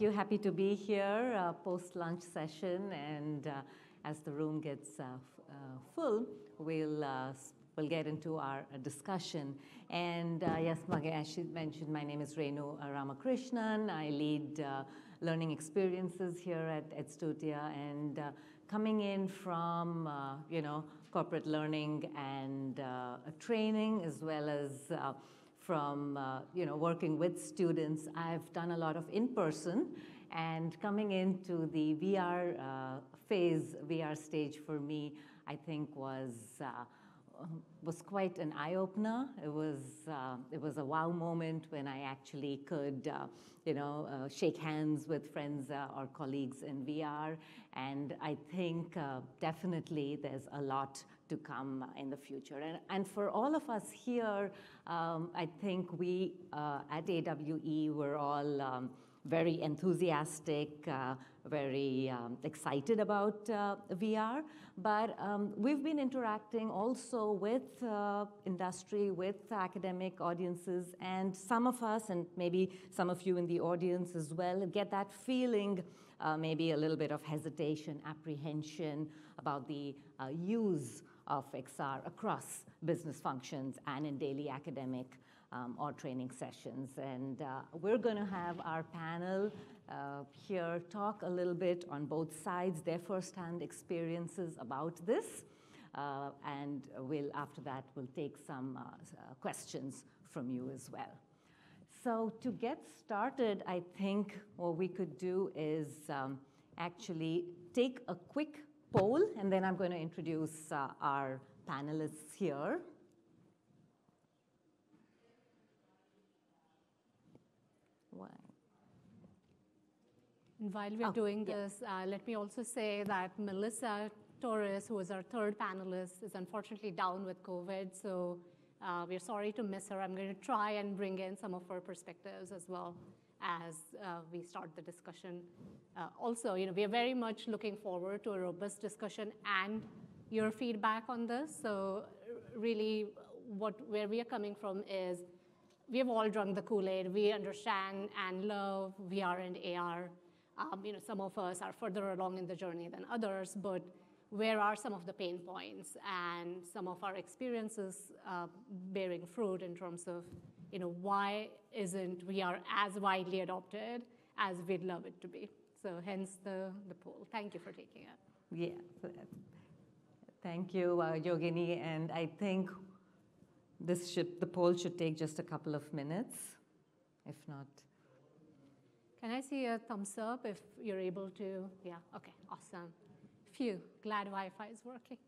thank you. Happy to be here, post-lunch session, and as the room gets full, we'll get into our discussion. And yes, as she mentioned, my name is Renu Ramakrishnan. I lead learning experiences here at Studia, and coming in from corporate learning and training, as well as from working with students. I've done a lot of in-person, and coming into the VR VR stage for me, I think was quite an eye-opener. It was a wow moment when I actually could shake hands with friends or colleagues in VR, and I think definitely there's a lot to come in the future. And for all of us here, I think we at AWE were all very enthusiastic, very excited about VR, but we've been interacting also with industry, with academic audiences, and some of us, and maybe some of you in the audience as well, get that feeling, maybe a little bit of hesitation, apprehension about the use of XR across business functions and in daily academic or training sessions. And we're going to have our panel here talk a little bit on both sides, their firsthand experiences about this. And after that, we'll take some questions from you as well. So to get started, I think what we could do is actually take a quick poll, and then I'm going to introduce our panelists here. And while we're doing this, let me also say that Melissa Torres, who is our third panelist, is unfortunately down with COVID, so we're sorry to miss her. I'm going to try and bring in some of her perspectives as well as we start the discussion. Also, we are very much looking forward to a robust discussion and your feedback on this. So really, where we are coming from is we have all drunk the Kool-Aid. We understand and love VR and AR. Some of us are further along in the journey than others, but where are some of the pain points and some of our experiences bearing fruit in terms of why isn't VR as widely adopted as we'd love it to be? So hence the poll. Thank you for taking it. Yeah, thank you, Yogini. And I think the poll should take just a couple of minutes, if not. Can I see a thumbs up if you're able to? Yeah, okay, awesome. Phew, glad Wi-Fi is working.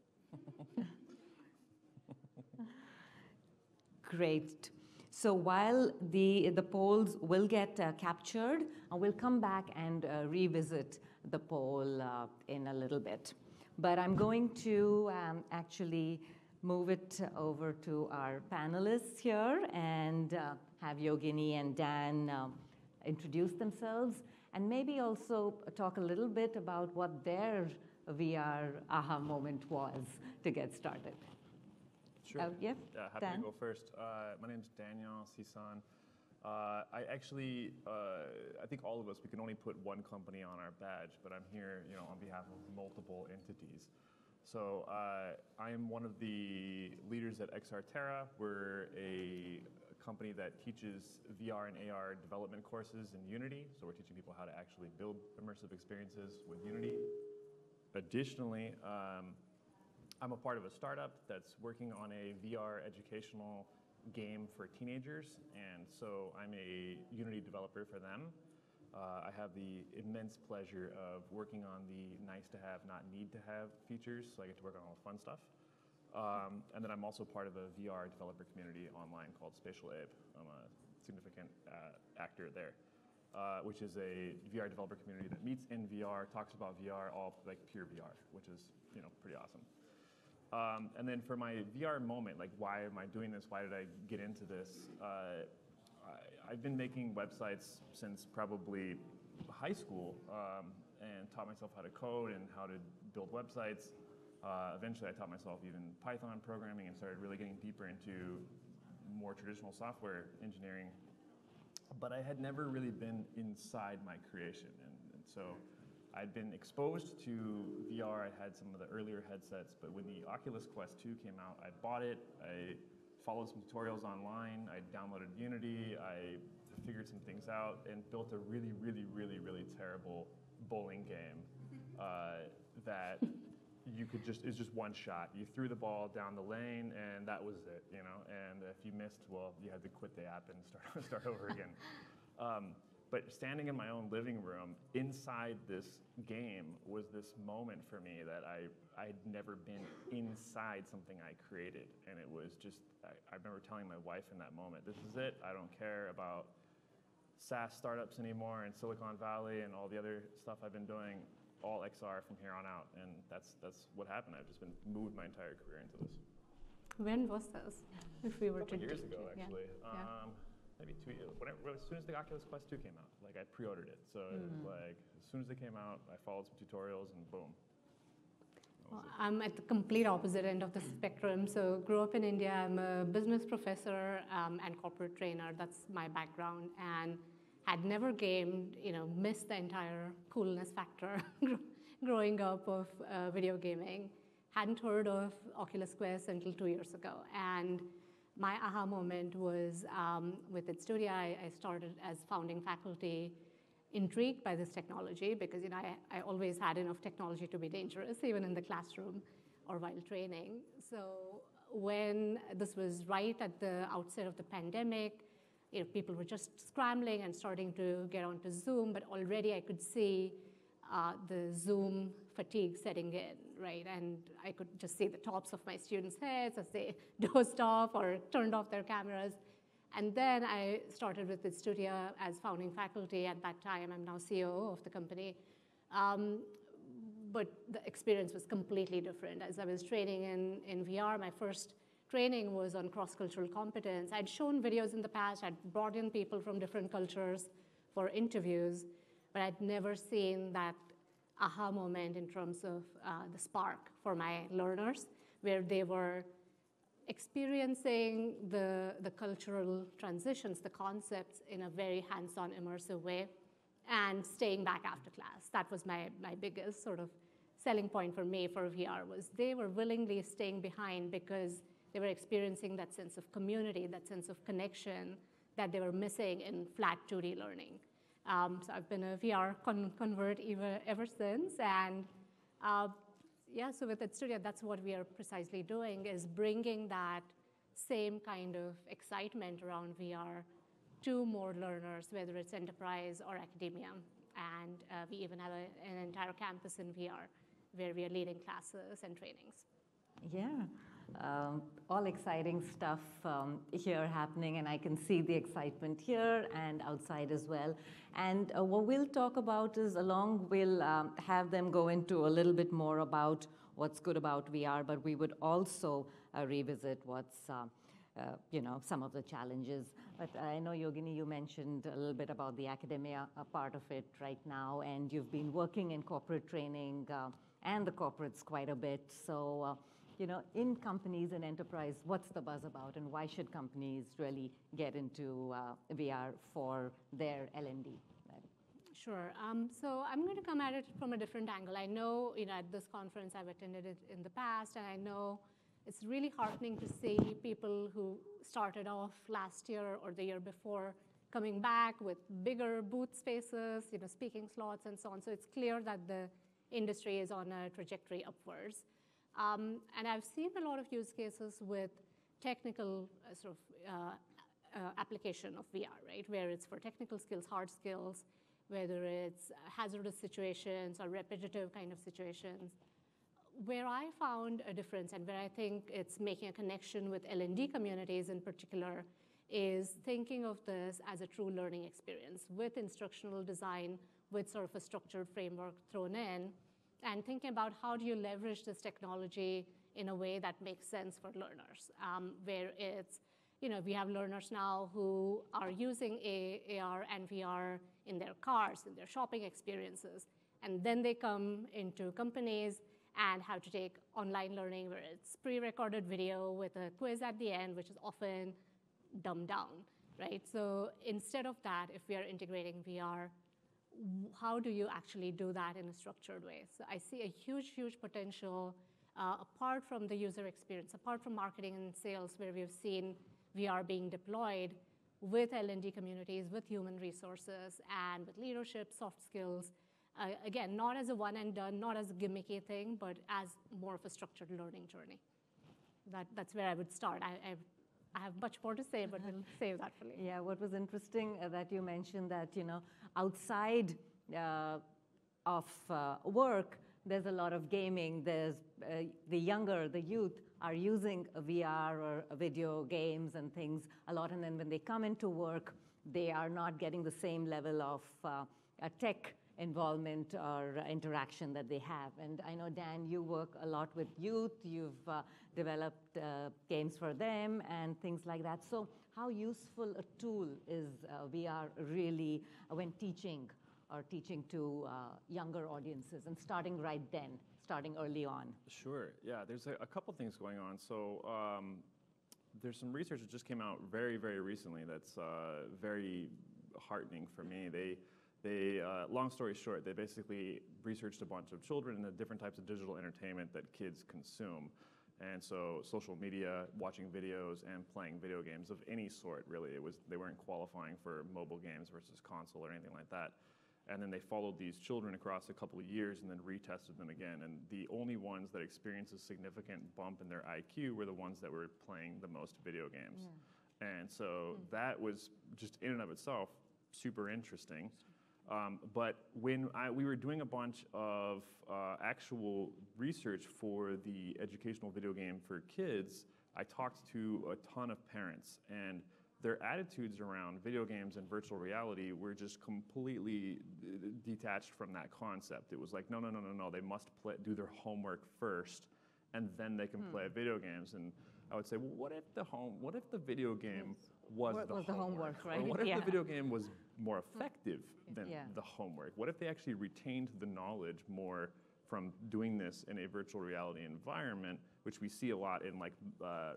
Great. So while the polls will get captured, we'll come back and revisit the poll in a little bit. But I'm going to actually move it over to our panelists here and have Yogini and Dan introduce themselves, and maybe also talk a little bit about what their VR aha moment was to get started. Sure. Yeah, happy Dan? to go first. My name is Daniel Sisan. I actually, I think all of us, we can only put one company on our badge, but I'm here, on behalf of multiple entities. So I am one of the leaders at XR We're a company that teaches VR and AR development courses in Unity. So we're teaching people how to actually build immersive experiences with Unity. Additionally, I'm a part of a startup that's working on a VR educational game for teenagers, and so I'm a Unity developer for them. I have the immense pleasure of working on the nice-to-have, not need-to-have features, so I get to work on all the fun stuff. And then I'm also part of a VR developer community online called Spatial Ape. I'm a significant actor there, which is a VR developer community that meets in VR, talks about VR, all like pure VR, which is pretty awesome. And then for my VR moment, like why am I doing this? Why did I get into this? I've been making websites since probably high school and taught myself how to code and how to build websites. Eventually, I taught myself even Python programming and started really getting deeper into more traditional software engineering. but I had never really been inside my creation. And so I'd been exposed to VR. I had some of the earlier headsets, but when the Oculus Quest 2 came out, I bought it. I followed some tutorials online. I downloaded Unity. I figured some things out and built a really, really, really, really terrible bowling game that you could it's just one shot. You threw the ball down the lane and that was it, you know? And if you missed, well, you had to quit the app and start over again. But standing in my own living room inside this game was this moment for me that I'd never been inside something I created. And it was just, I remember telling my wife in that moment, this is it. I don't care about SaaS startups anymore in Silicon Valley and all the other stuff I've been doing, all XR from here on out. And that's what happened. I've just been moved my entire career into this. When was this? If we were a couple years ago, yeah. actually. Yeah. Maybe 2 years. As soon as the Oculus Quest 2 came out, like I pre-ordered it. So it was like, as soon as it came out, I followed some tutorials and boom. Well, I'm at the complete opposite end of the spectrum. So grew up in India. I'm a business professor and corporate trainer. That's my background. And had never gamed, missed the entire coolness factor growing up of video gaming. Hadn't heard of Oculus Quest until 2 years ago. And my aha moment was with its studio. I started as founding faculty, intrigued by this technology because I always had enough technology to be dangerous, even in the classroom or while training. So when this was right at the outset of the pandemic, people were just scrambling and starting to get onto Zoom, but already I could see the Zoom fatigue setting in, right? And I could just see the tops of my students' heads as they dozed off or turned off their cameras. And then I started with the studio as founding faculty at that time. I'm now CEO of the company. But the experience was completely different. As I was training in VR, my first training was on cross-cultural competence. I'd shown videos in the past. I'd brought in people from different cultures for interviews, but I'd never seen that aha moment in terms of the spark for my learners, where they were experiencing the cultural transitions, the concepts in a very hands-on, immersive way, and staying back after class. That was my biggest sort of selling point for me for VR, was they were willingly staying behind because they were experiencing that sense of community, that sense of connection that they were missing in flat 2D learning. So I've been a VR convert ever since. And so with Ed Studio, that's what we are precisely doing, is bringing that same kind of excitement around VR to more learners, whether it's enterprise or academia. And we even have an entire campus in VR where we are leading classes and trainings. Yeah. All exciting stuff here happening, and I can see the excitement here and outside as well. And what we'll talk about is we'll have them go into a little bit more about what's good about VR, but we would also revisit what's, some of the challenges. But I know, Yogini, you mentioned a little bit about the academia part of it right now, and you've been working in corporate training and the corporates quite a bit. So, in companies and enterprise, what's the buzz about, and why should companies really get into VR for their L&D? Sure. So I'm going to come at it from a different angle. I know, at this conference I've attended it in the past, and I know it's really heartening to see people who started off last year or the year before coming back with bigger booth spaces, speaking slots and so on. So it's clear that the industry is on a trajectory upwards. And I've seen a lot of use cases with technical application of VR, right? Where it's for technical skills, hard skills, whether it's hazardous situations or repetitive kind of situations. Where I found a difference, and where I think it's making a connection with L&D communities in particular, is thinking of this as a true learning experience with instructional design, with sort of a structured framework thrown in, and thinking about how do you leverage this technology in a way that makes sense for learners, where it's, we have learners now who are using AR and VR in their cars, in their shopping experiences, and then they come into companies and have to take online learning where it's pre-recorded video with a quiz at the end, which is often dumbed down. right? So instead of that, if we are integrating VR, how do you actually do that in a structured way? So I see a huge, huge potential apart from the user experience, apart from marketing and sales, where we've seen VR being deployed with L&D communities, with human resources, and with leadership, soft skills. Again, not as a one and done, not as a gimmicky thing, but as more of a structured learning journey. That's where I would start. I have much more to say, but we'll save that for later. Yeah, what was interesting that you mentioned that, outside of work, there's a lot of gaming. There's the youth are using a VR or video games and things a lot. And then when they come into work, they are not getting the same level of tech involvement or interaction that they have. And I know, Dan, you work a lot with youth. You've developed games for them and things like that. So how useful a tool is VR really when teaching to younger audiences and starting right then, starting early on? Sure, yeah, there's a couple things going on. So there's some research that just came out very, very recently that's very heartening for me. They long story short, they basically researched a bunch of children and the different types of digital entertainment that kids consume. And so social media, watching videos, and playing video games of any sort, really. They weren't qualifying for mobile games versus console or anything like that. And then they followed these children across a couple of years and then retested them again. And the only ones that experienced a significant bump in their IQ were the ones that were playing the most video games. Yeah. And so that was just in and of itself super interesting. But when we were doing a bunch of actual research for the educational video game for kids, I talked to a ton of parents, and their attitudes around video games and virtual reality were just completely detached from that concept. It was like, no, they must do their homework first, and then they can play video games. And I would say, well, what if the video game was the homework, right? Or what if the video game was more effective than the homework? What if they actually retained the knowledge more from doing this in a virtual reality environment, which we see a lot in like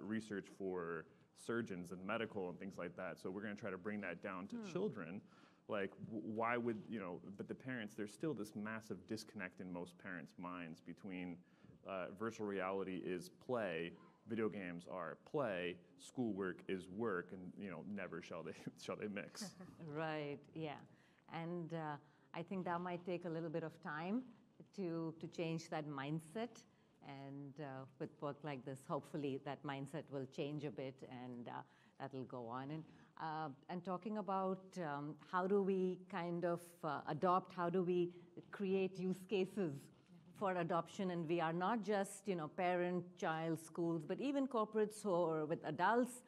research for surgeons and medical and things like that. So we're going to try to bring that down to children. Like, why would, but the parents, there's still this massive disconnect in most parents' minds between virtual reality is play, video games are play, schoolwork is work, and never shall they mix. Right, yeah. And I think that might take a little bit of time to change that mindset. And with work like this, hopefully that mindset will change a bit, and that'll go on. And talking about how do we kind of adopt, how do we create use cases for adoption in VR, not just parent, child, schools, but even corporates or with adults.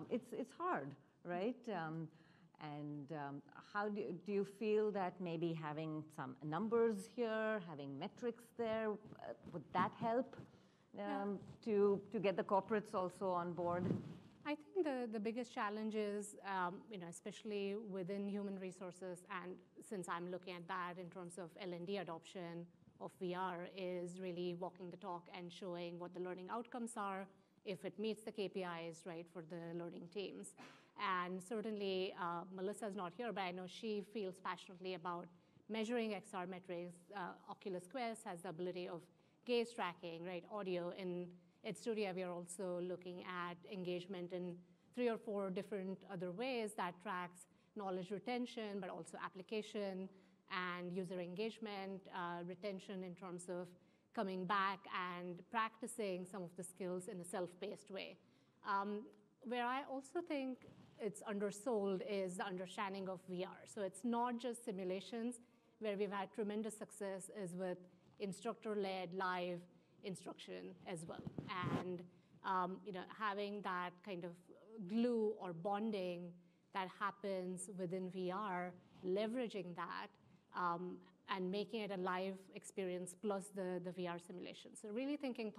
It's hard, right? And how do you feel that maybe having some numbers here, having metrics there, would that help to get the corporates also on board? I think the biggest challenge is, especially within human resources, and since I'm looking at that in terms of L&D adoption of VR, is really walking the talk and showing what the learning outcomes are, if it meets the KPIs, right, for the learning teams. And certainly, Melissa's not here, but I know she feels passionately about measuring XR metrics. Oculus Quest has the ability of gaze tracking, right, audio. In Edstudia, we are also looking at engagement in 3 or 4 different other ways that tracks knowledge retention, but also application and user engagement, retention in terms of coming back and practicing some of the skills in a self-paced way. Where I also think it's undersold is the understanding of VR. So it's not just simulations. Where we've had tremendous success is with instructor-led live instruction as well. And having that kind of glue or bonding that happens within VR, leveraging that, and making it a live experience plus the VR simulation. So really thinking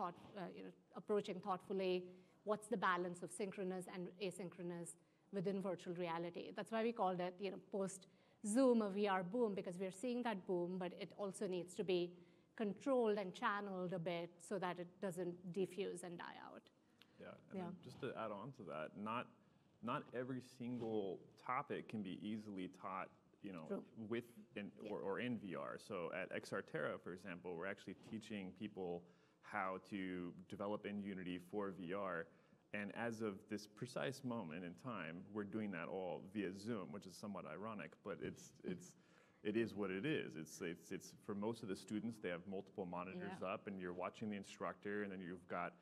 approaching thoughtfully, what's the balance of synchronous and asynchronous within virtual reality. That's why we called it, post-Zoom a VR boom, because we're seeing that boom, but it also needs to be controlled and channeled a bit so that it doesn't diffuse and die out. Yeah, and then just to add on to that, not every single topic can be easily taught, you know, True. with or in VR. So at XRterra, for example, we're actually teaching people how to develop in Unity for VR. And as of this precise moment in time, we're doing that all via Zoom, which is somewhat ironic, but it is what it is. It's for most of the students, they have multiple monitors up, and you're watching the instructor, and then you've got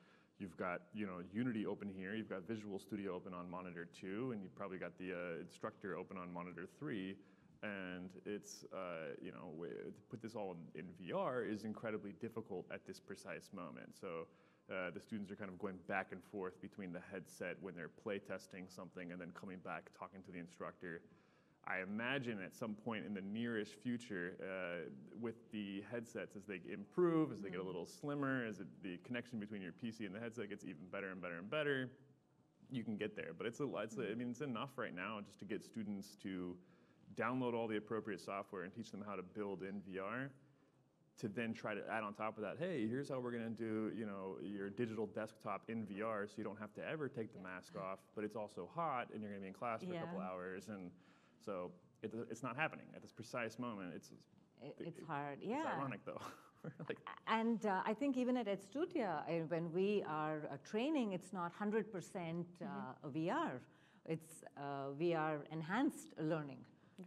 you know, Unity open here, you've got Visual Studio open on monitor 2, and you've probably got the instructor open on monitor 3. And it's, you know, to put this all in VR is incredibly difficult at this precise moment. So the students are kind of going back and forth between the headset when they're play testing something and then coming back, talking to the instructor. I imagine at some point in the nearest future, with the headsets, as they improve, as they get a little slimmer, as the connection between your PC and the headset gets even better and better and better, you can get there. But I mean, it's enough right now just to get students to download all the appropriate software and teach them how to build in VR, to then try to add on top of that, hey, here's how we're gonna do, you know, your digital desktop in VR so you don't have to ever take the mask off, but it's also hot and you're gonna be in class for a couple hours. And so it's not happening at this precise moment. It's hard, It's ironic though. Like, and I think even at Studia, when we are training, it's not 100% VR. It's VR enhanced learning.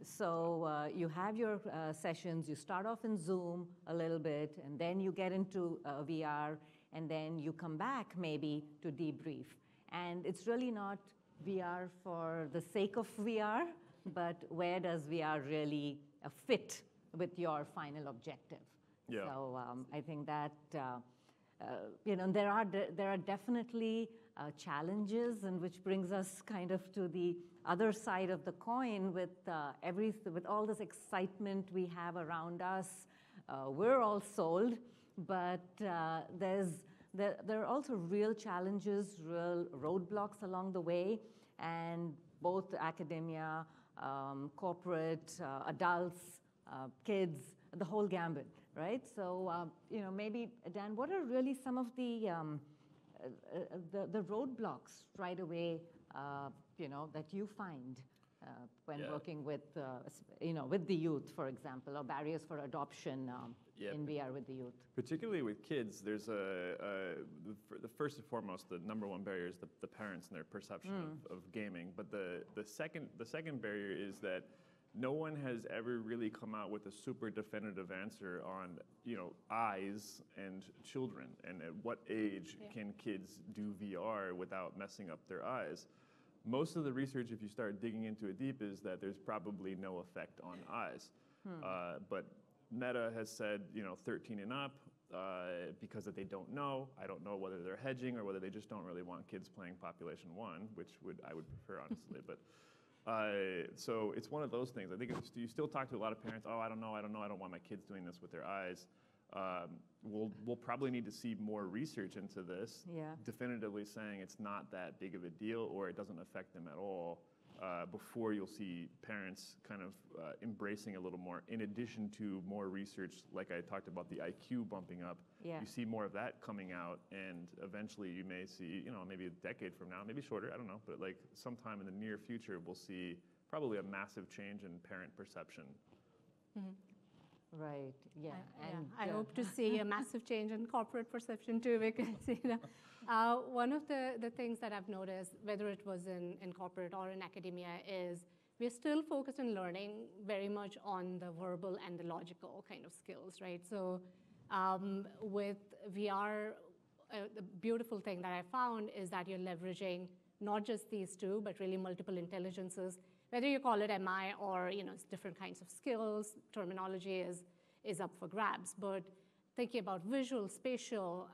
So you have your sessions, you start off in Zoom a little bit, and then you get into VR, and then you come back maybe to debrief. And it's really not VR for the sake of VR, but where does VR really fit with your final objective? Yeah. So I think that, you know, there are definitely challenges, and which brings us kind of to the other side of the coin with with all this excitement we have around us. We're all sold, but there are also real challenges, real roadblocks along the way, and both academia, corporate, adults, kids, the whole gambit, right? So, you know, maybe, Dan, what are really some of the roadblocks right away, you know, that you find when working with, you know, with the youth, for example, or barriers for adoption in VR with the youth? Particularly with kids, there's the first and foremost, the number one barrier is the parents and their perception of gaming. But the second barrier is that no one has ever really come out with a super definitive answer on, you know, eyes and children, and at what age can kids do VR without messing up their eyes. Most of the research, if you start digging into it deep, is that there's probably no effect on eyes. But Meta has said, you know, 13 and up, because that they don't know. I don't know whether they're hedging or whether they just don't really want kids playing Population 1, which I would prefer, honestly. But so it's one of those things. I think you still talk to a lot of parents, oh, I don't know, I don't want my kids doing this with their eyes. We'll probably need to see more research into this, definitively saying it's not that big of a deal or it doesn't affect them at all, before you'll see parents kind of embracing a little more. In addition to more research, like I talked about the IQ bumping up, you see more of that coming out, and eventually you may see, you know, maybe a decade from now, maybe shorter, I don't know, but like sometime in the near future, we'll see probably a massive change in parent perception. Right, yeah. And I hope to see a massive change in corporate perception too, because, you know, one of the things that I've noticed, whether it was in corporate or in academia, is we're still focused on learning very much on the verbal and the logical kind of skills, right? So with VR, the beautiful thing that I found is that you're leveraging not just these two, but really multiple intelligences. Whether you call it MI or, you know, different kinds of skills, terminology is up for grabs. But thinking about visual, spatial,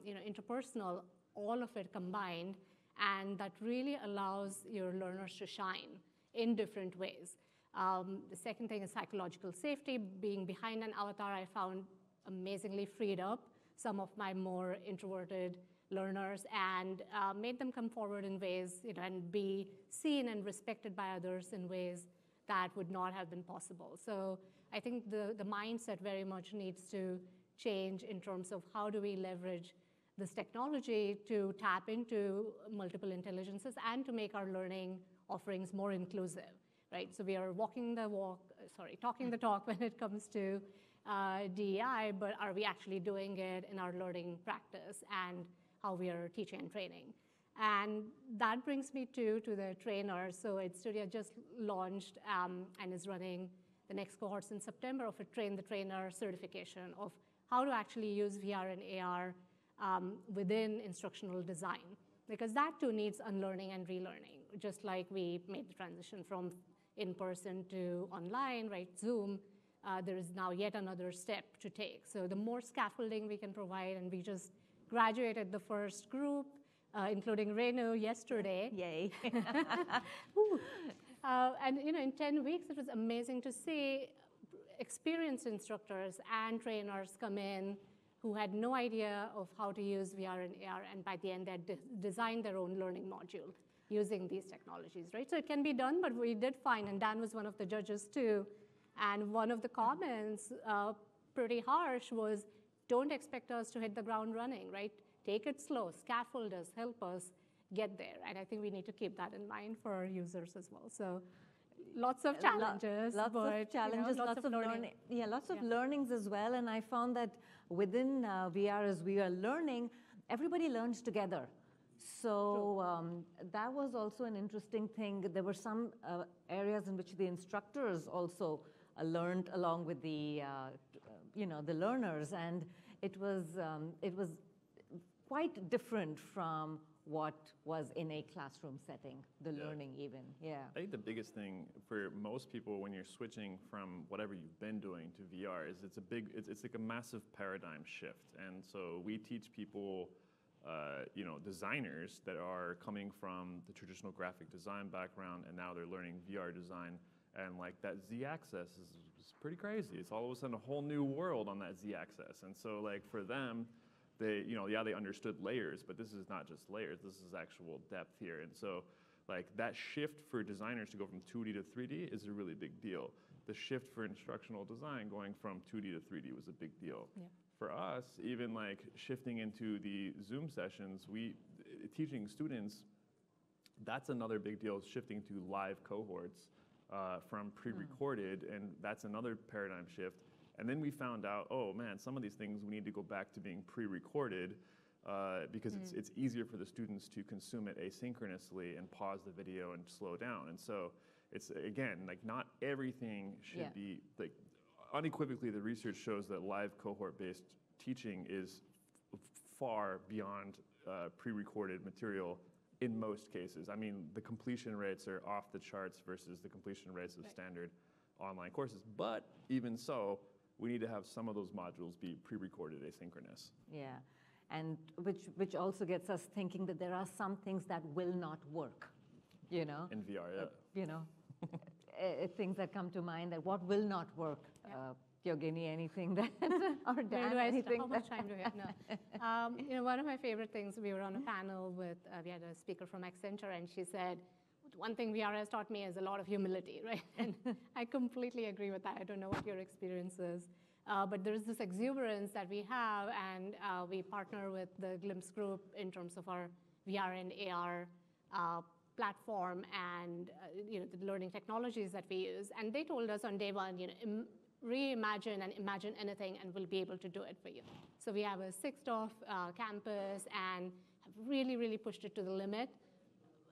you know, interpersonal, all of it combined, and that really allows your learners to shine in different ways. The second thing is psychological safety. Being behind an avatar, I found amazingly freed up some of my more introverted learners and made them come forward in ways, you know, and be seen and respected by others in ways that would not have been possible. So I think the mindset very much needs to change in terms of how do we leverage this technology to tap into multiple intelligences and to make our learning offerings more inclusive, right? So we are talking the talk when it comes to DEI, but are we actually doing it in our learning practice and how we are teaching and training? And that brings me to the trainers. So Studia just launched and is running the next cohorts in September of a Train the Trainer certification of how to actually use VR and AR within instructional design. Because that too needs unlearning and relearning. Just like we made the transition from in-person to online, right, Zoom, there is now yet another step to take. So the more scaffolding we can provide, and we just graduated the first group, including Renu yesterday. Yay. And in 10 weeks, it was amazing to see experienced instructors and trainers come in who had no idea of how to use VR and AR, and by the end, they had designed their own learning module using these technologies, right? So it can be done, but we did find, and Dan was one of the judges too, and one of the comments, pretty harsh, was don't expect us to hit the ground running, right? Take it slow, scaffold us, help us get there. And I think we need to keep that in mind for our users as well. So lots of challenges. Lots of learning. Yeah, lots of learnings as well. And I found that within VR, as we are learning, everybody learns together. So that was also an interesting thing. There were some areas in which the instructors also learned along with the the learners, and it was quite different from what was in a classroom setting, the learning even, I think the biggest thing for most people when you're switching from whatever you've been doing to VR is it's like a massive paradigm shift. And so we teach people, designers that are coming from the traditional graphic design background, and now they're learning VR design. And like that Z-axis is pretty crazy. It's all of a sudden a whole new world on that Z-axis. And so like for them, they understood layers, but this is not just layers, this is actual depth here. And so like that shift for designers to go from 2D to 3D is a really big deal. The shift for instructional design going from 2D to 3D was a big deal. Yeah. For us, even like shifting into the Zoom sessions, teaching students, that's another big deal, shifting to live cohorts from pre-recorded, and that's another paradigm shift. And then we found out, oh man, some of these things we need to go back to being pre-recorded because it's easier for the students to consume it asynchronously and pause the video and slow down. And so it's, again, like not everything should be, like unequivocally the research shows that live cohort-based teaching is far beyond pre-recorded material in most cases. I mean, the completion rates are off the charts versus the completion rates of standard online courses. But even so, we need to have some of those modules be pre-recorded asynchronous. Yeah, and which also gets us thinking that there are some things that will not work, In VR, things that come to mind, that what will not work. Yogini, anything that, or Dan, anything how much time do we have? No. One of my favorite things, we were on a panel with, we had a speaker from Accenture, and she said, one thing VR has taught me is a lot of humility, right? And I completely agree with that. I don't know what your experience is, but there is this exuberance that we have, and we partner with the Glimpse Group in terms of our VR and AR platform and the learning technologies that we use. And they told us on day one, reimagine and imagine anything, and we'll be able to do it for you. So we have a 6th campus and have really, really pushed it to the limit.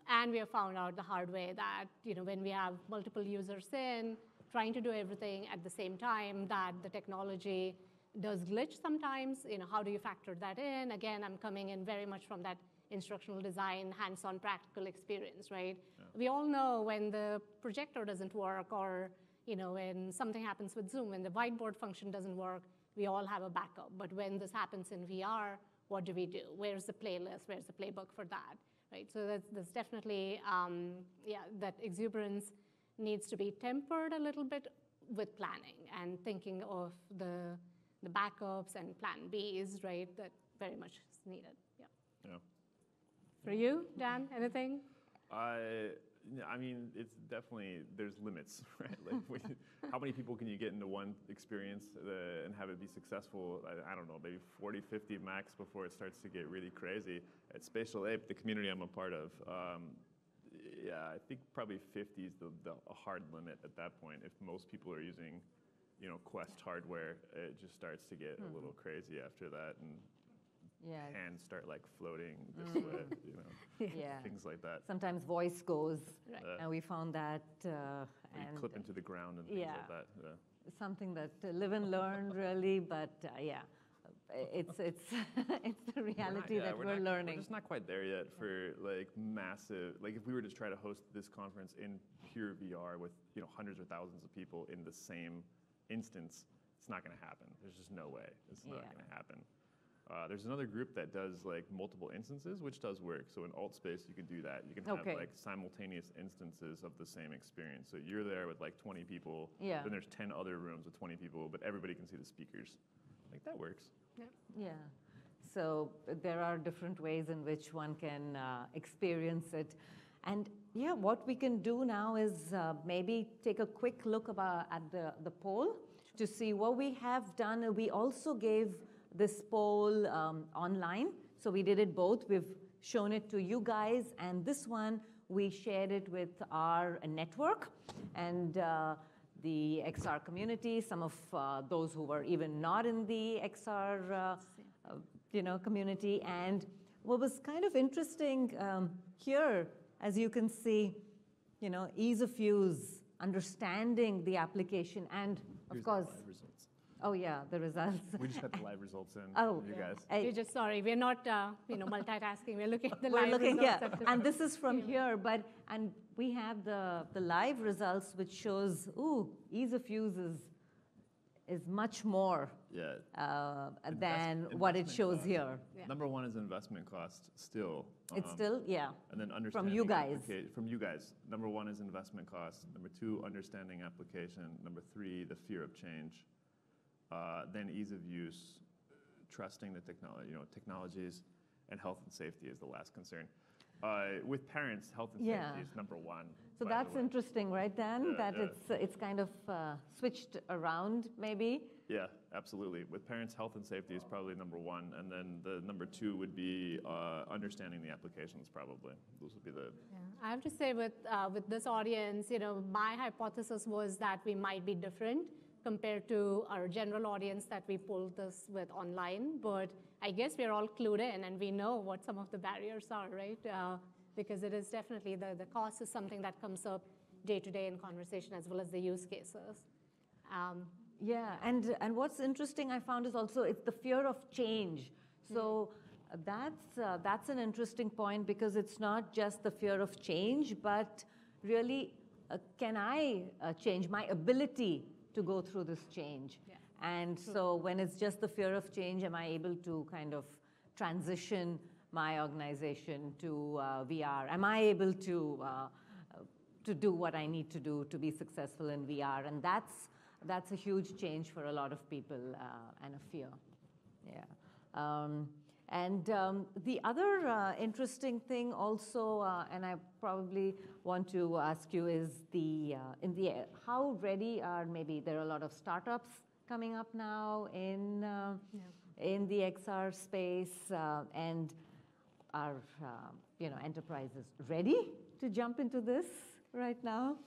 And we have found out the hard way that when we have multiple users in, trying to do everything at the same time, that the technology does glitch sometimes. How do you factor that in? Again, I'm coming in very much from that instructional design, hands-on practical experience, right? Yeah. We all know when the projector doesn't work, or when something happens with Zoom, when the whiteboard function doesn't work, we all have a backup. But when this happens in VR, what do we do? Where's the playlist? Where's the playbook for that? Right? So that's definitely, that exuberance needs to be tempered a little bit with planning and thinking of the backups and plan Bs, right? That very much is needed. Yeah. Yeah. For you, Dan, anything? I mean, it's definitely, there's limits, right? Like, how many people can you get into one experience and have it be successful? I don't know, maybe 40, 50 max before it starts to get really crazy. At Spatial Ape, the community I'm a part of, yeah, I think probably 50 is the hard limit at that point. If most people are using, Quest hardware, it just starts to get a little crazy after that, and hands start like floating, the sweat, things like that. Sometimes voice goes, Right. and we found that. You clip into the ground and things like that. Yeah. Something that live and learn really, but it's it's the reality that we're learning. We're just not quite there yet for like massive. Like if we were to try to host this conference in pure VR with hundreds or thousands of people in the same instance, it's not going to happen. There's just no way. It's not going to happen. There's another group that does like multiple instances, which does work. So in alt space, you can do that. You can have like simultaneous instances of the same experience. So you're there with like 20 people. Yeah. Then there's 10 other rooms with 20 people, but everybody can see the speakers. Like that works. Yeah. So there are different ways in which one can experience it. And what we can do now is maybe take a quick look at the poll to see what we have done. We also gave this poll online. So we did it both. We've shown it to you guys, and this one we shared it with our network and the XR community, some of those who were even not in the XR community. And what was kind of interesting here, as you can see, ease of use, understanding the application, and of course, oh yeah, the results. We just got the live results in. You guys. We're just sorry, we're not multitasking. We're looking at the live results. And this is from here, and we have the live results, which shows ease of use is much more than what it shows here. Number one is investment cost still. It's still, And then understanding from you guys. From you guys. Number one is investment cost. Number two, understanding application. Number three, the fear of change. Then ease of use, trusting the technology, technologies, and health and safety is the last concern. With parents, health and safety is number one. So that's interesting, right, Dan? That it's kind of switched around, maybe? Yeah, absolutely. With parents, health and safety is probably number one, and then the number two would be understanding the applications, probably. Those would be the... I have to say with this audience, my hypothesis was that we might be different compared to our general audience that we pulled this with online. But I guess we're all clued in and we know what some of the barriers are, right? Because it is definitely, the cost is something that comes up day to day in conversation as well as the use cases. And what's interesting I found is also it's the fear of change. So that's an interesting point because it's not just the fear of change, but really, can I change my ability to go through this change? And so when it's just the fear of change, am I able to kind of transition my organization to VR? Am I able to do what I need to do to be successful in VR? And that's a huge change for a lot of people and a fear. The other interesting thing also, and I probably want to ask you, is how ready are, maybe there are a lot of startups coming up now in the XR space, and are enterprises ready to jump into this right now?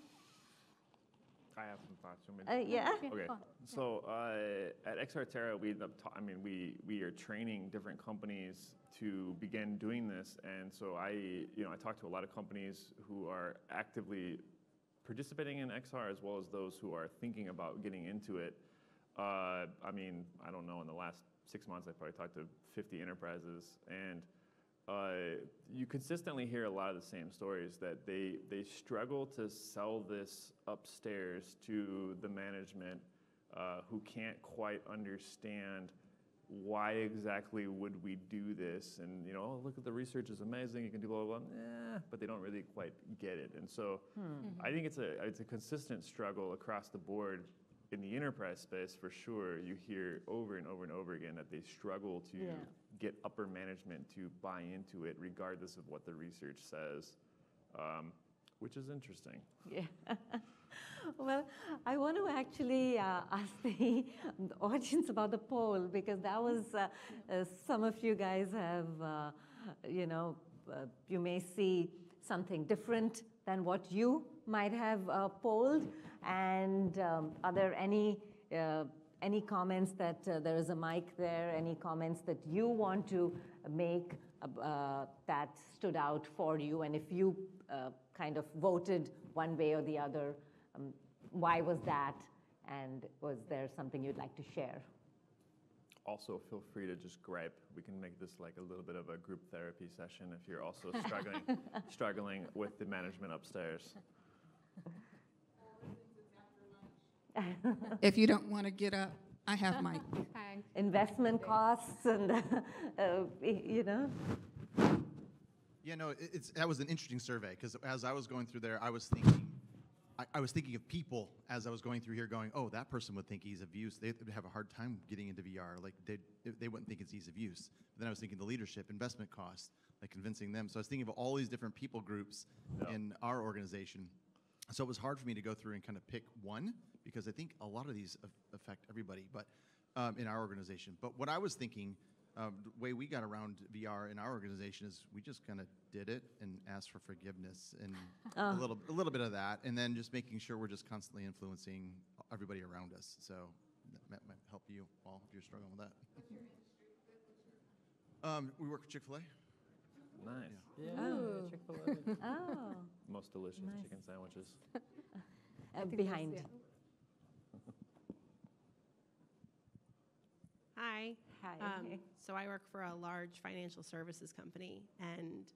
I have some thoughts. Okay. So at XR we are training different companies to begin doing this, and so I talk to a lot of companies who are actively participating in XR as well as those who are thinking about getting into it. I don't know, in the last 6 months I probably talked to 50 enterprises, and you consistently hear a lot of the same stories that they struggle to sell this upstairs to the management who can't quite understand why exactly would we do this, and look at the research is amazing, you can do blah blah blah, but they don't really quite get it. And so I think it's a consistent struggle across the board. In the enterprise space, for sure, you hear over and over and over again that they struggle to get upper management to buy into it, regardless of what the research says. which is interesting. Yeah. Well, I want to actually ask the audience about the poll, because that was some of you guys have, you may see something different than what you might have polled. And are there any comments that there is a mic there? Any comments that you want to make that stood out for you? And if you kind of voted one way or the other, why was that? And was there something you'd like to share? Also, feel free to just gripe. We can make this like a little bit of a group therapy session if you're also struggling with the management upstairs. If you don't want to get up, I have my Investment costs and, Yeah, no, that was an interesting survey, because as I was going through there, I was thinking of people as I was going through here going, oh, that person would think ease of use. They would have a hard time getting into VR. Like, they wouldn't think it's ease of use. But then I was thinking the leadership, investment costs, like convincing them. So I was thinking of all these different people groups in our organization. So it was hard for me to go through and kind of pick one, because I think a lot of these affect everybody, but in our organization. But what I was thinking, the way we got around VR in our organization is we just kind of did it and asked for forgiveness and a little bit of that, and then just making sure we're just constantly influencing everybody around us. So that might help you all if you're struggling with that. We work for Chick-fil-A. Nice. Yeah. Yeah, Chick-fil-A. Oh, Most delicious Nice. chicken sandwiches. behind. Hi. Hi. So I work for a large financial services company, and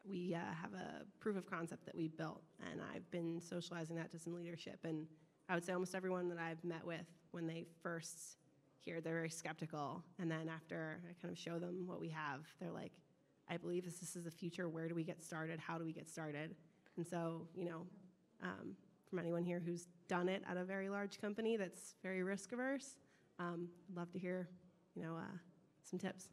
we have a proof of concept that we built, and I've been socializing that to some leadership. And I would say almost everyone that I've met with, when they first hear, they're very skeptical, and then after I kind of show them what we have, they're like, I believe this is the future. Where do we get started? How do we get started? And so, from anyone here who's done it at a very large company that's very risk averse, I'd love to hear, some tips.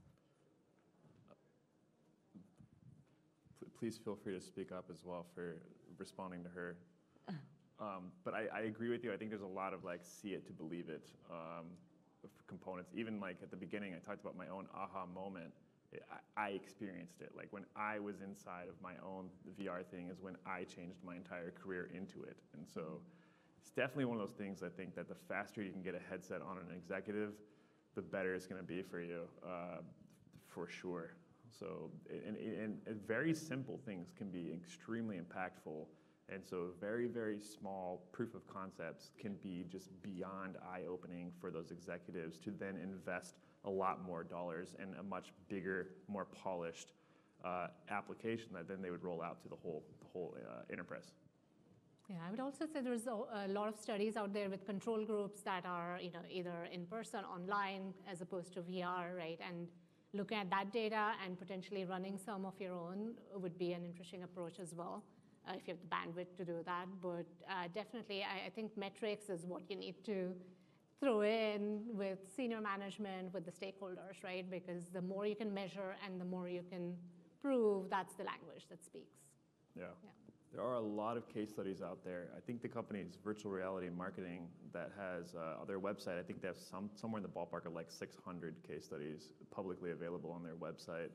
Please feel free to speak up as well for responding to her. But I agree with you. I think there's a lot of like see it to believe it components. Even like at the beginning, I talked about my own aha moment. I experienced it. Like when I was inside of my own VR thing is when I changed my entire career into it. And so it's definitely one of those things. I think that the faster you can get a headset on an executive, the better it's going to be for you, for sure. So, and very simple things can be extremely impactful. And so very, very small proof of concepts can be just beyond eye-opening for those executives to then invest a lot more dollars in a much bigger, more polished application that then they would roll out to the whole enterprise. Yeah, I would also say there's a lot of studies out there with control groups that are either in person, online, as opposed to VR, right? And looking at that data and potentially running some of your own would be an interesting approach as well, if you have the bandwidth to do that. But definitely, I think metrics is what you need to throw in with senior management, with the stakeholders, right? Because the more you can measure and the more you can prove, that's the language that speaks. Yeah. There are a lot of case studies out there. I think the company is Virtual Reality Marketing that has on their website, I think they have somewhere in the ballpark of like 600 case studies publicly available on their website.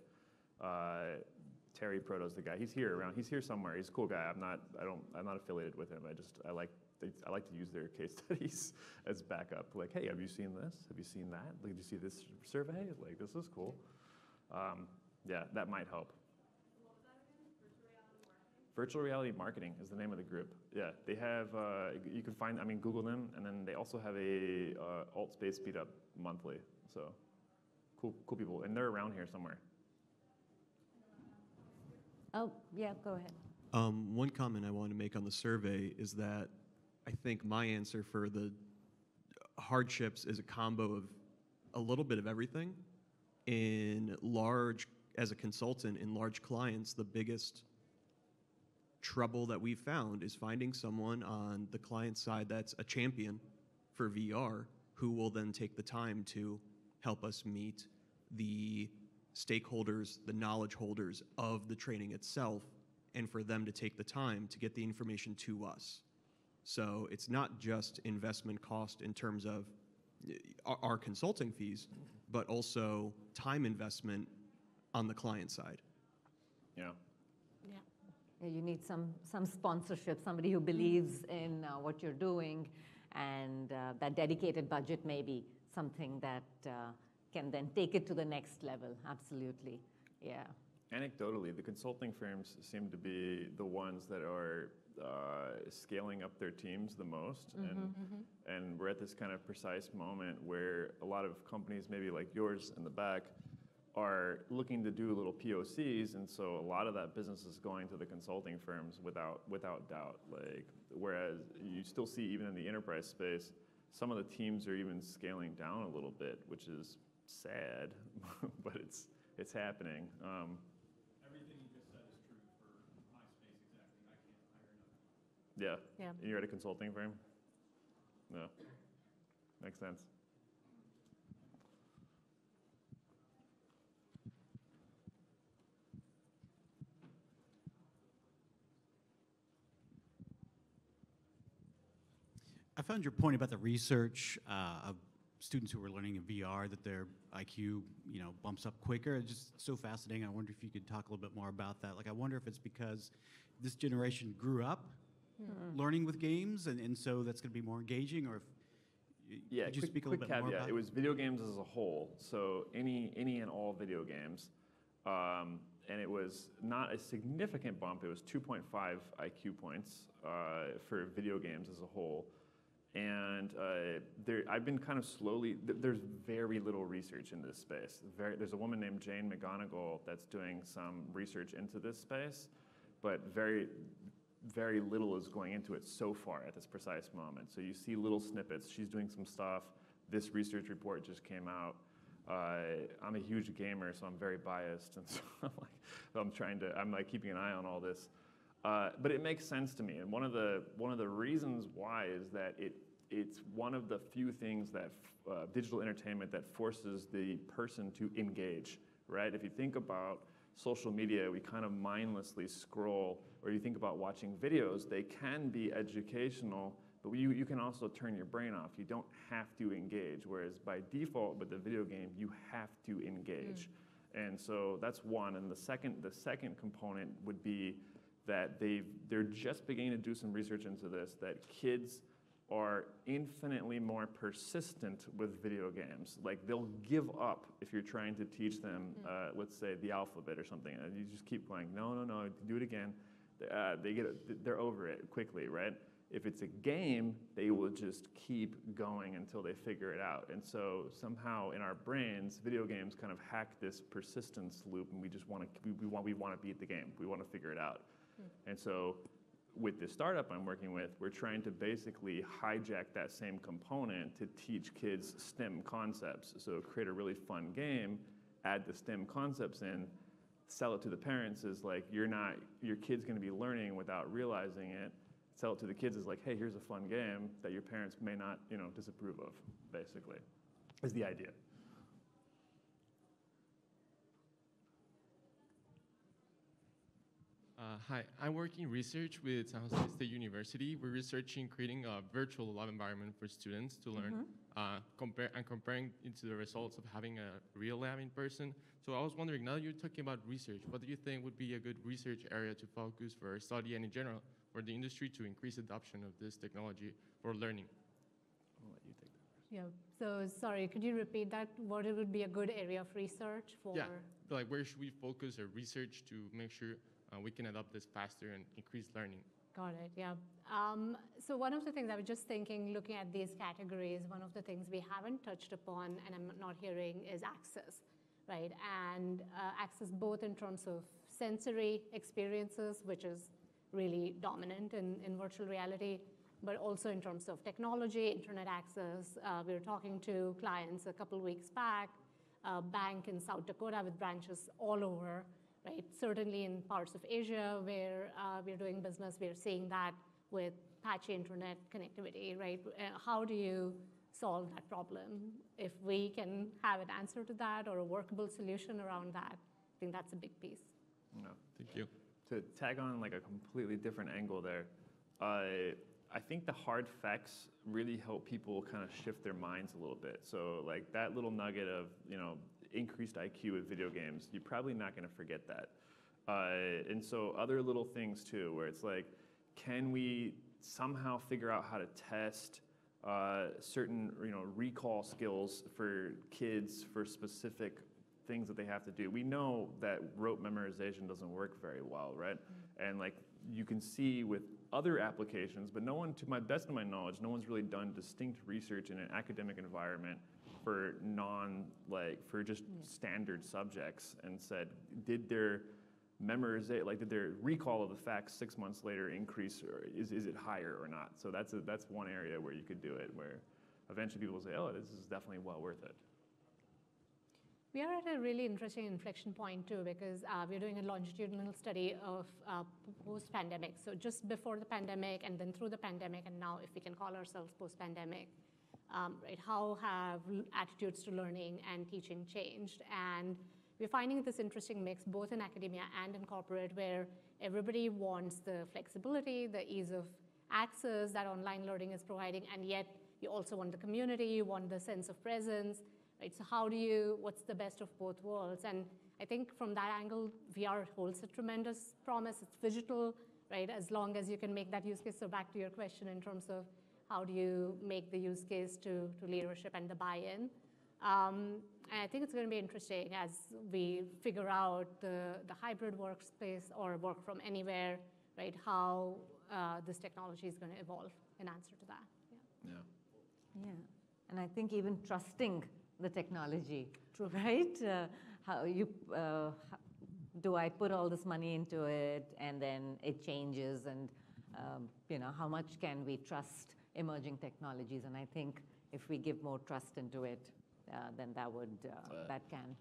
Terry Proto's the guy. He's here somewhere. He's a cool guy. I'm not affiliated with him. I like to use their case studies as backup. Like, hey, have you seen this? Have you seen that? Like, did you see this survey? Like, this is cool. Yeah, that might help. Virtual Reality Marketing is the name of the group. Yeah, they have, you can find, Google them, and then they also have a alt space meetup monthly. So, cool people, and they're around here somewhere. Oh, yeah, go ahead. One comment I want to make on the survey is that I think my answer for the hardships is a combo of a little bit of everything. As a consultant in large clients, the biggest trouble that we've found is finding someone on the client side that's a champion for VR who will then take the time to help us meet the stakeholders, the knowledge holders of the training itself, and for them to take the time to get the information to us. So it's not just investment cost in terms of our consulting fees, but also time investment on the client side. Yeah. Yeah. Yeah, you need some sponsorship, somebody who believes in what you're doing, and that dedicated budget may be something that can then take it to the next level. Absolutely, yeah. Anecdotally, the consulting firms seem to be the ones that are scaling up their teams the most, and we're at this kind of precise moment where a lot of companies, maybe like yours in the back, are looking to do little POCs, and so a lot of that business is going to the consulting firms without doubt. Like, whereas you still see even in the enterprise space, some of the teams are even scaling down a little bit, which is sad, but it's happening. Everything you just said is true for my space exactly. I can't hire enough. Yeah. Yeah. You're at a consulting firm? No. Makes sense. I found your point about the research of students who are learning in VR, that their IQ, bumps up quicker. It's just so fascinating. I wonder if you could talk a little bit more about that. Like, I wonder if it's because this generation grew up learning with games, and so that's going to be more engaging, or if Yeah, could you quick, speak a quick little bit more caveat. about It was video games as a whole, so any and all video games. And it was not a significant bump. It was 2.5 IQ points for video games as a whole. And I've been kind of slowly, there's very little research in this space. There's a woman named Jane McGonigal that's doing some research into this space, but very, very little is going into it so far at this precise moment. So you see little snippets. She's doing some stuff. This research report just came out. I'm a huge gamer, so I'm very biased, and so I'm keeping an eye on all this. But it makes sense to me, and one of the reasons why is that it's one of the few things that digital entertainment that forces the person to engage, right? If you think about social media, we kind of mindlessly scroll, or you think about watching videos, they can be educational, but you can also turn your brain off. You don't have to engage, whereas by default with the video game, you have to engage. And so that's one, and the second component would be that they're just beginning to do some research into this, that kids are infinitely more persistent with video games. Like, they'll give up if you're trying to teach them, let's say, the alphabet or something, and you just keep going, no, do it again. They're over it quickly, right? If it's a game, they will just keep going until they figure it out. And so somehow in our brains, video games kind of hack this persistence loop, and we just want to beat the game. We want to figure it out. And so with the startup I'm working with, we're trying to basically hijack that same component to teach kids STEM concepts. So create a really fun game, add the STEM concepts in, sell it to the parents as like, your kid's going to be learning without realizing it. Sell it to the kids as like, hey, here's a fun game that your parents may not, disapprove of, basically, is the idea. Hi, I'm working research with San Jose State University. We're researching creating a virtual lab environment for students to learn, comparing it to the results of having a real lab in person. So I was wondering, now that you're talking about research, what do you think would be a good research area to focus for study and in general for the industry to increase adoption of this technology for learning? I'll let you take that. Yeah, so sorry, could you repeat that? What it would be a good area of research for? Yeah, like where should we focus our research to make sure we can adopt this faster and increase learning? Got it, yeah. So one of the things I was just thinking, looking at these categories, one of the things we haven't touched upon and I'm not hearing is access, right? And access both in terms of sensory experiences, which is really dominant in virtual reality, but also in terms of technology, internet access. We were talking to clients a couple weeks back, a bank in South Dakota with branches all over, right? Certainly in parts of Asia where we're doing business, we're seeing that with patchy internet connectivity, right? How do you solve that problem? If we can have an answer to that or a workable solution around that, I think that's a big piece. No. Thank you. To tag on like a completely different angle there, I think the hard facts really help people kind of shift their minds a little bit. So like that little nugget of, increased IQ with video games, you're probably not going to forget that. And so other little things too, where it's like, can we somehow figure out how to test certain, recall skills for kids for specific things that they have to do? We know that rote memorization doesn't work very well, right? And like you can see with other applications, but no one, to my best of my knowledge, no one's really done distinct research in an academic environment for for just standard subjects and said, did their memorization, did their recall of the facts 6 months later increase, or is it higher or not? So that's one area where you could do it, where eventually people will say, oh, this is definitely well worth it. We are at a really interesting inflection point too, because we're doing a longitudinal study of post-pandemic. So just before the pandemic and then through the pandemic, and now if we can call ourselves post-pandemic, right? How have attitudes to learning and teaching changed? And we're finding this interesting mix both in academia and in corporate, where everybody wants the flexibility, the ease of access that online learning is providing, and yet you also want the community, you want the sense of presence. Right, so what's the best of both worlds? And I think from that angle, VR holds a tremendous promise. It's digital, right, as long as you can make that use case. So back to your question in terms of how do you make the use case to leadership and the buy-in? And I think it's going to be interesting as we figure out the hybrid workspace or work from anywhere, right, how this technology is going to evolve in answer to that. Yeah. And I think even trusting the technology, right? Do I put all this money into it and then it changes, and how much can we trust emerging technologies? And I think if we give more trust into it, then that can.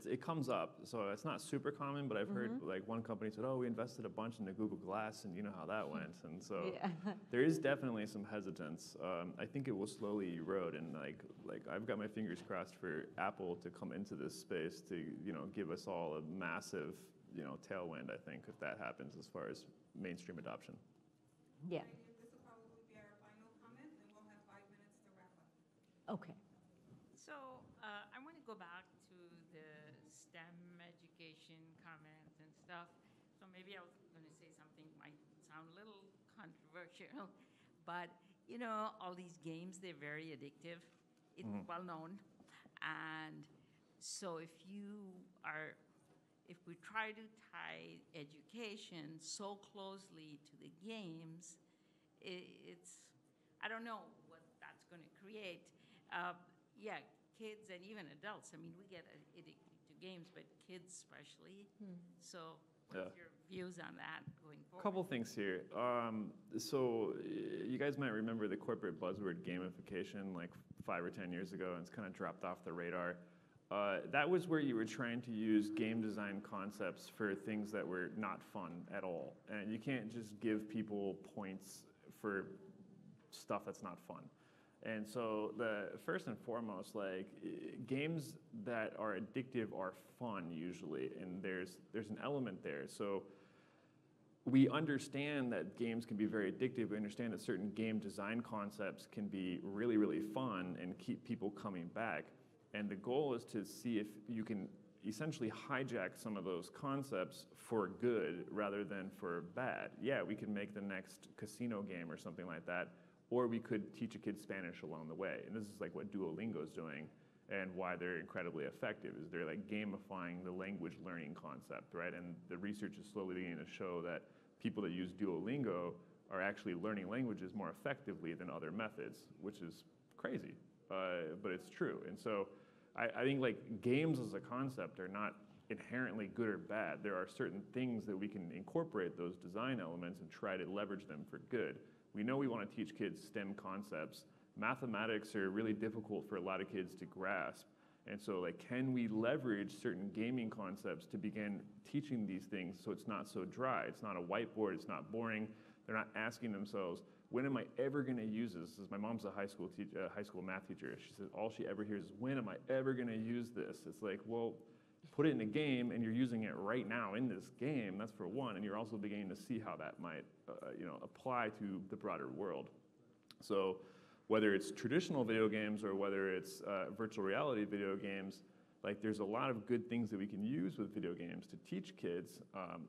It comes up, so it's not super common, but I've heard like one company said, oh, we invested a bunch into Google Glass, and you know how that went. And so there is definitely some hesitance. I think it will slowly erode, and like I've got my fingers crossed for Apple to come into this space to give us all a massive tailwind. I think if that happens as far as mainstream adoption. Yeah. This will probably be our final comment, and we'll have 5 minutes to wrap up. Okay. So I want to go back to the STEM education comments and stuff. So maybe I was going to say something might sound a little controversial, but all these games, they're very addictive. It's well known. And so if we try to tie education so closely to the games, I don't know what that's going to create. Kids and even adults. I mean, we get addicted to games, but kids especially. So what's your views on that going forward? Couple things here. So you guys might remember the corporate buzzword gamification like 5 or 10 years ago, and it's kind of dropped off the radar. That was where you were trying to use game design concepts for things that were not fun at all. And you can't just give people points for stuff that's not fun. And so the first and foremost, games that are addictive are fun usually, and there's an element there. So we understand that games can be very addictive. We understand that certain game design concepts can be really, really fun and keep people coming back. And the goal is to see if you can essentially hijack some of those concepts for good rather than for bad. Yeah, we can make the next casino game or something like that. Or we could teach a kid Spanish along the way. And this is like what Duolingo is doing and why they're incredibly effective, is they're like gamifying the language learning concept, right? And the research is slowly beginning to show that people that use Duolingo are actually learning languages more effectively than other methods, which is crazy, but it's true. And so I think like games as a concept are not inherently good or bad. There are certain things that we can incorporate those design elements and try to leverage them for good. We know we want to teach kids STEM concepts. Mathematics are really difficult for a lot of kids to grasp. And so can we leverage certain gaming concepts to begin teaching these things so it's not so dry? It's not a whiteboard, it's not boring. They're not asking themselves, when am I ever going to use this? My mom's a high school math teacher. She says all she ever hears is, when am I ever going to use this? It's like, well, put it in a game and you're using it right now in this game, that's for one, and you're also beginning to see how that might apply to the broader world. So whether it's traditional video games or whether it's virtual reality video games, like there's a lot of good things that we can use with video games to teach kids.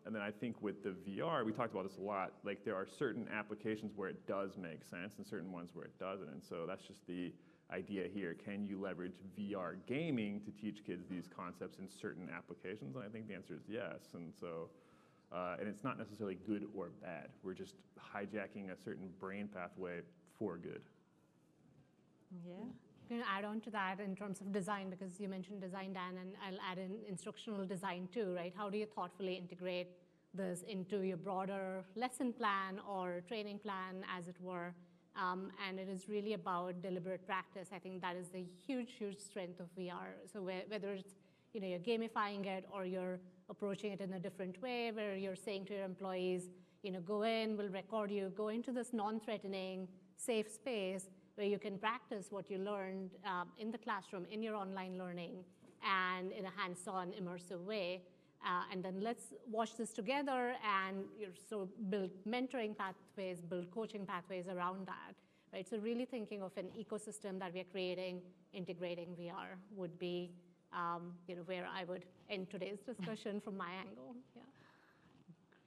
And then I think with the VR, we talked about this a lot, like there are certain applications where it does make sense and certain ones where it doesn't. And so that's just the idea here. Can you leverage VR gaming to teach kids these concepts in certain applications? And I think the answer is yes. And so, and it's not necessarily good or bad. We're just hijacking a certain brain pathway for good. Yeah. I'm going to add on to that in terms of design, because you mentioned design, Dan, and I'll add in instructional design too, right? How do you thoughtfully integrate this into your broader lesson plan or training plan, as it were? And it is really about deliberate practice. I think that is the huge, huge strength of VR. So whether it's you're gamifying it or you're approaching it in a different way, where you're saying to your employees, go in, we'll record you, go into this non-threatening, safe space where you can practice what you learned in the classroom, in your online learning, and in a hands-on, immersive way. And then let's watch this together, and build mentoring pathways, build coaching pathways around that, right? So really thinking of an ecosystem that we're creating, integrating VR would be, where I would end today's discussion from my angle. Yeah.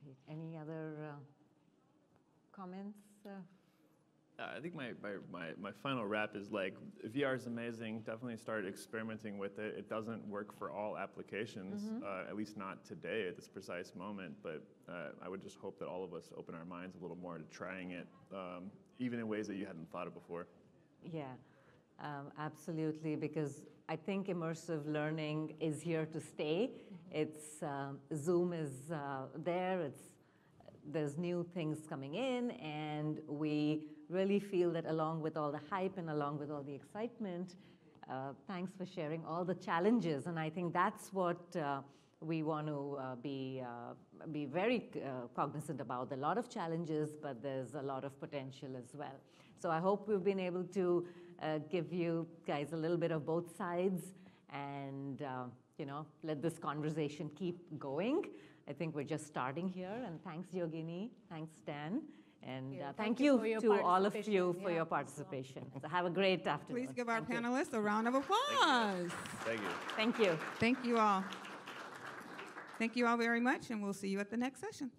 Great. Any other comments? I think my final wrap is like, VR is amazing. Definitely start experimenting with it. It doesn't work for all applications, at least not today at this precise moment. But I would just hope that all of us open our minds a little more to trying it, even in ways that you hadn't thought of before. Yeah, absolutely, because I think immersive learning is here to stay. It's Zoom is there. There's new things coming in, and we really feel that along with all the hype and along with all the excitement, thanks for sharing all the challenges. And I think that's what we want to be very cognizant about. A lot of challenges, but there's a lot of potential as well. So I hope we've been able to give you guys a little bit of both sides and let this conversation keep going. I think we're just starting here. And thanks, Yogini. Thanks, Dan. And thank you to all of you for your participation. So have a great afternoon. Please give our panelists a round of applause. Thank you. Thank you. Thank you all. Thank you all very much, and we'll see you at the next session.